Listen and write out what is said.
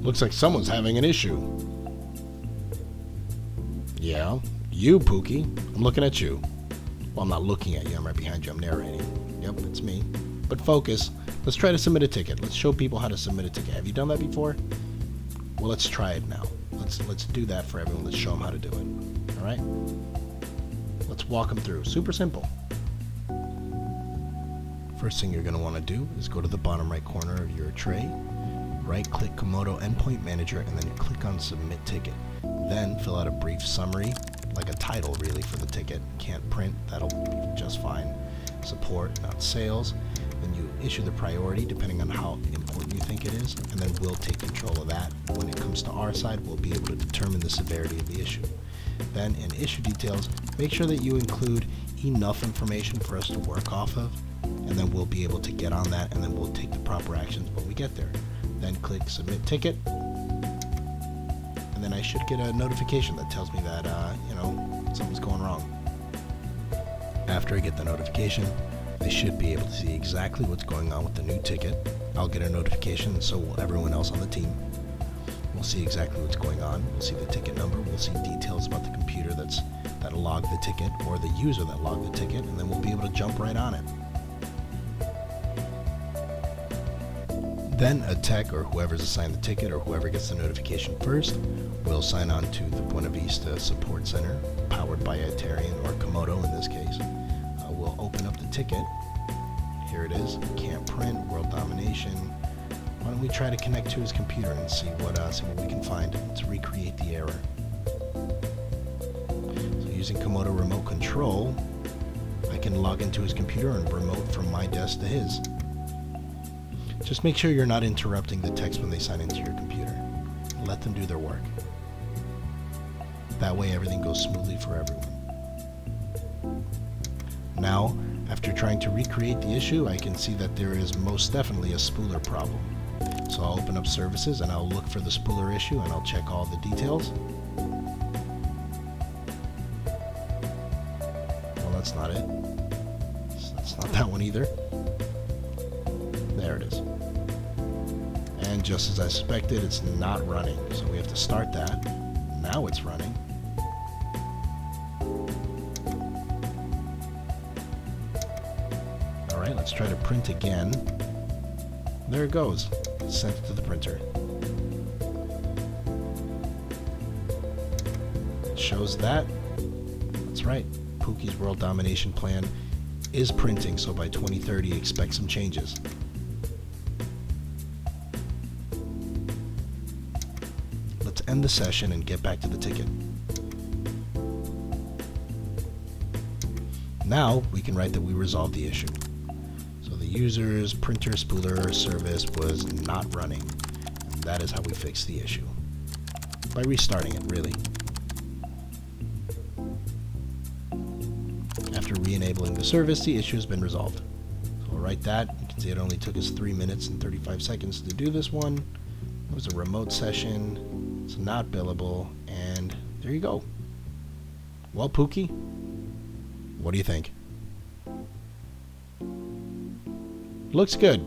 Looks like someone's having an issue. Yeah, you, Pooky. I'm looking at you. Well, I'm not looking at you. I'm right behind you. I'm narrating. Yep, it's me. But focus. Let's try to submit a ticket. Let's show people how to submit a ticket. Have you done that before? Well, let's try it now. Let's do that for everyone. Let's show them how to do it. All right? Let's walk them through. Super simple. First thing you're going to want to do is go to the bottom right corner of your tray, right-click Comodo Endpoint Manager, and then click on Submit Ticket. Then fill out a brief summary, like a title really for the ticket. Can't print, that'll be just fine. Support, not sales. Then you issue the priority depending on how important you think it is, and then we'll take control of that. When it comes to our side, we'll be able to determine the severity of the issue. Then in issue details, make sure that you include enough information for us to work off of, and then we'll be able to get on that, and then we'll take the proper actions when we get there. Then click Submit Ticket, and then I should get a notification that tells me that, something's going wrong. After I get the notification, I should be able to see exactly what's going on with the new ticket. I'll get a notification, and so will everyone else on the team. We'll see exactly what's going on. We'll see the ticket number. We'll see details about the computer that logged the ticket, or the user that logged the ticket, and then we'll be able to jump right on it. Then a tech, or whoever's assigned the ticket, or whoever gets the notification first, will sign on to the BuenaVista Support Center, powered by ITarian, or Comodo in this case. We'll open up the ticket. Here it is. Can't print, world domination. Why don't we try to connect to his computer and see what we can find to recreate the error. So using Comodo remote control, I can log into his computer and remote from my desk to his. Just make sure you're not interrupting the techs when they sign into your computer. Let them do their work. That way everything goes smoothly for everyone. Now, after trying to recreate the issue, I can see that there is most definitely a spooler problem. So I'll open up services and I'll look for the spooler issue and I'll check all the details. Well, that's not it. That's not that one either. There it is. And just as I suspected, it's not running. So we have to start that. Now it's running. Alright, let's try to print again. There it goes. Sent it to the printer. It shows that. That's right. Pooky's world domination plan is printing, so by 2030 expect some changes. Let's end the session and get back to the ticket. Now we can write that we resolved the issue. So the user's printer spooler service was not running, and that is how we fixed the issue. By restarting it, really. After re-enabling the service, the issue has been resolved. So we'll write that. You can see it only took us 3 minutes and 35 seconds to do this one. It was a remote session. It's not billable, and there you go. Well, Pooky, what do you think? Looks good.